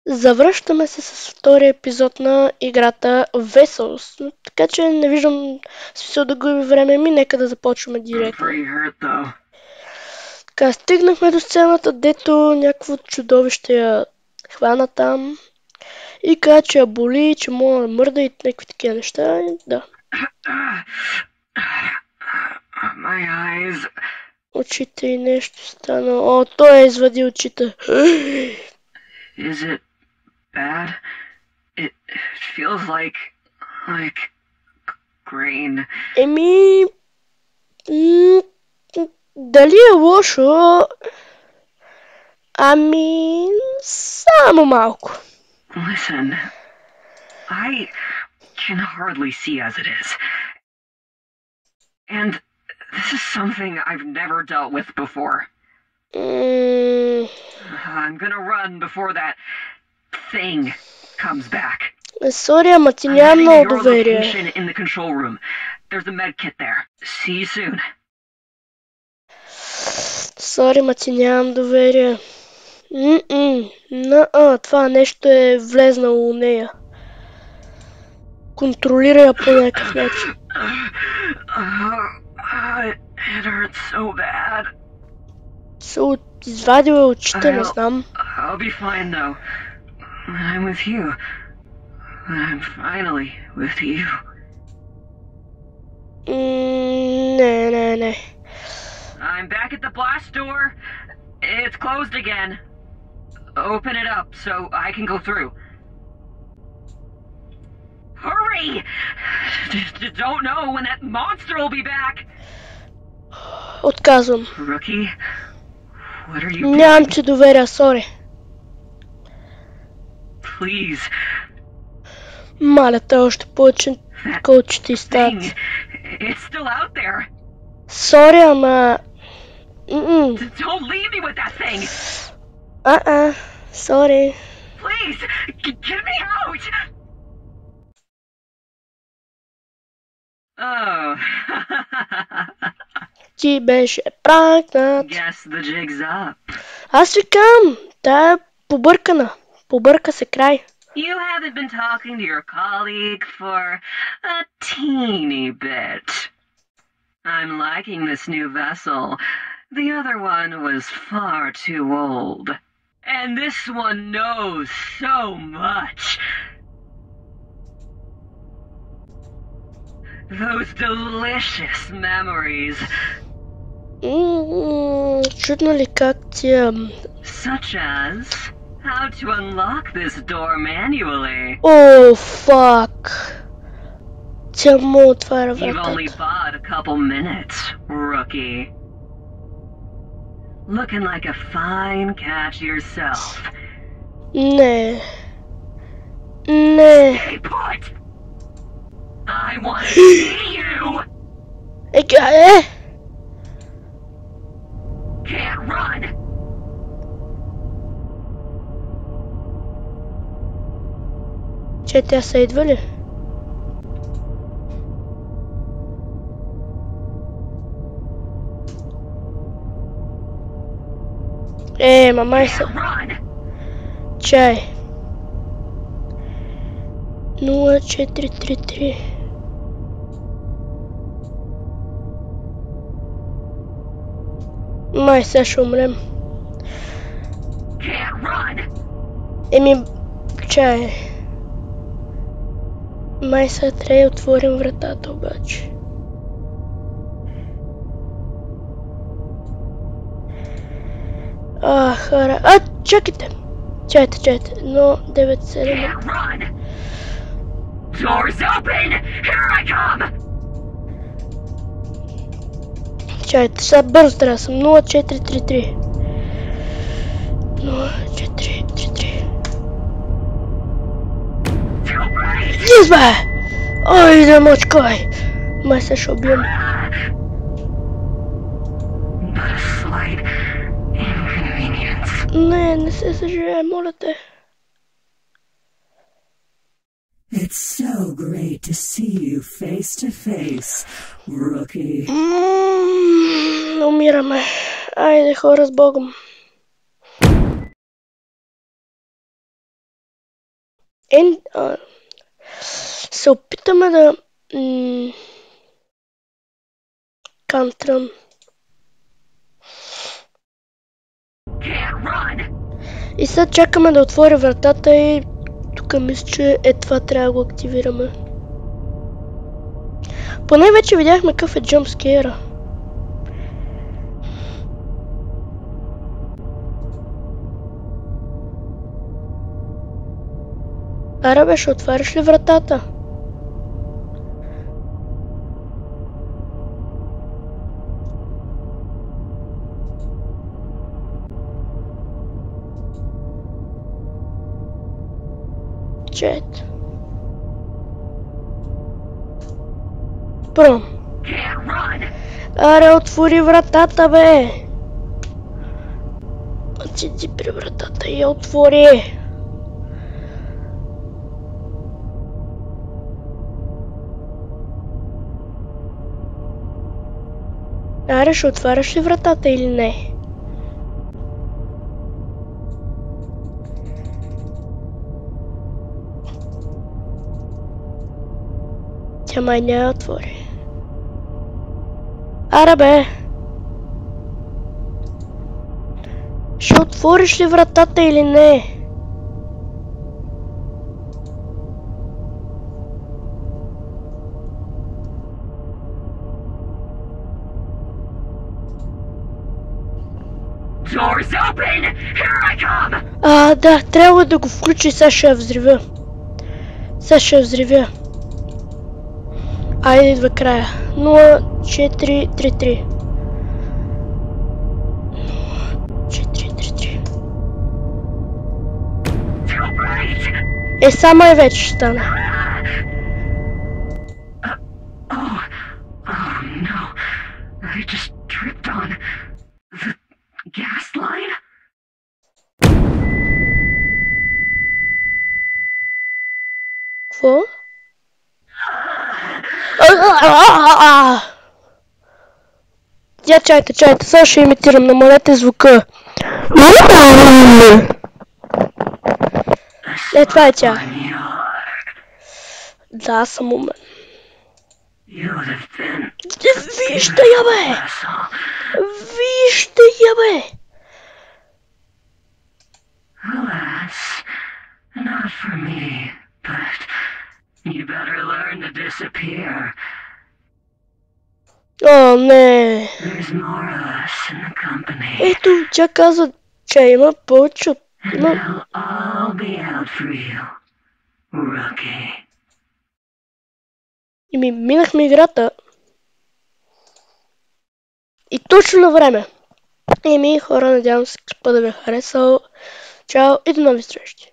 Завръщаме се с втория епизод на играта Vessels. Така че не виждам смисъл да губи време ми, нека да започваме директно. Така, стигнахме до сцената, дето някакво чудовище я хвана там и каза, че я боли, че мога да мърда и някакви такива неща. Да. Очите и нещо стана. О, той е извади очите. Bad? It feels like green. Еми... Дали е лошо? Ами... Само малко. Listen, I can hardly see as it is. And this is something I've never dealt with before. I'm gonna run before that thing comes back. Сори, ама ти нямам много доверие. In the control room. There's a med kit there. See you soon. Сори, ама ти нямам доверие. Това нещо е влезнало у нея. Контролира я по някакъв начин. It hurts so bad. Се извадила очите, не знам. I'll be fine though. When I'm with you. When I'm finally with you. Не. I'm back at the blast door. It's closed again. Open it up so I can go through. Hurry! Don't know when that monster will be back. Отказвам. Rookie, what are you doing? Нямам ти доверие, сори. Please. Маля те още повече, колко ще ти стават. It's still out there. Сори, ама... Don't leave me with that thing. Сори. Please, get me out. Oh. Ти беше пранкнат. Guess the jig's up. Аз ви казвам, тя е побъркана. Побърка се край. You haven't been talking to your colleague for a teeny bit. I'm liking this new vessel. The other one was far too old. And this one knows so much. Those delicious memories. Чудно ли как тя... Such as how to unlock this door manually. Oh, fuck. Тя му отваря You've only вратата. bought a couple minutes, rookie. Looking like a fine catch yourself. Не. Stay put! I want to see you! Can't run! Че, тя са идва ли? Мамай са. Чай. 0433. Май сега ще умрем. Чай. Май сега трябва да отворим вратата обаче. Хара. Чакайте. Чайте. 197. Doors open! Here I come! Чайте, сега бързо трябва да съм. 0433. 0433. Yes, бе! Ой, да мочкай! Май се ще убием. Не се съжаляй, моля те. It's so great to see you face to face, rookie. Умираме. Айде, хора, с Богом. се опитаме да кантрам. И сега чакаме да отвори вратата и тук мисля, че това трябва да го активираме. Поне вече видяхме какъв е джампскейра. Аре бе, ще отвариш ли вратата? Чет. Пром. Аре, отвори вратата, бе! Отиди при вратата и я отвори! Аре, ще отваряш ли вратата или не? Тя май не я отвори. Аре бе! Ще отвориш ли вратата или не? Да, трябва да го включи, сега ще я взривя. Айде, идва края. 0433. 0433. Сама и вече ще стана. Какво? Чайте, сега ще имитирам, намалете звука. Това е тя. Да, аз съм умен. Вижте я, бе! Not for me, but you better learn to disappear. О, не. There's more of us in the company. Ето, тя каза, че има повече. And they'll all be out for you, rookie. И минахме играта. И точно на време. Хора, надявам се да ви е харесал. Чао и до нови срещи.